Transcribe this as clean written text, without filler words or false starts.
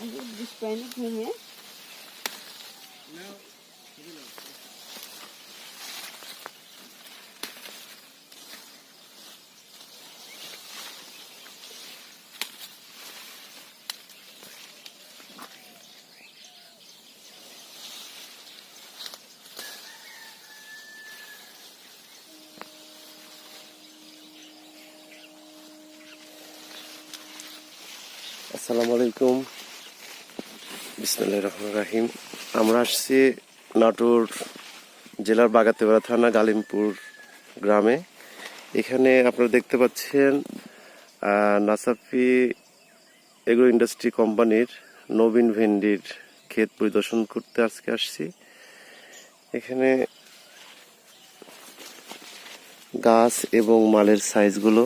Also die Späne kriegen. আসসালামু আলাইকুম, বিসমিল্লাহির রহমানির রহিম। আমরা আসছি নাটোর জেলার বাগাতিপাড়া থানা গালিমপুর গ্রামে। এখানে আপনারা দেখতে পাচ্ছেন নাসাফি এগ্রো ইন্ডাস্ট্রি কোম্পানির নবীন ভেন্ডির ক্ষেত পরিদর্শন করতে আজকে আসছি। এখানে গাছ এবং মালের সাইজগুলো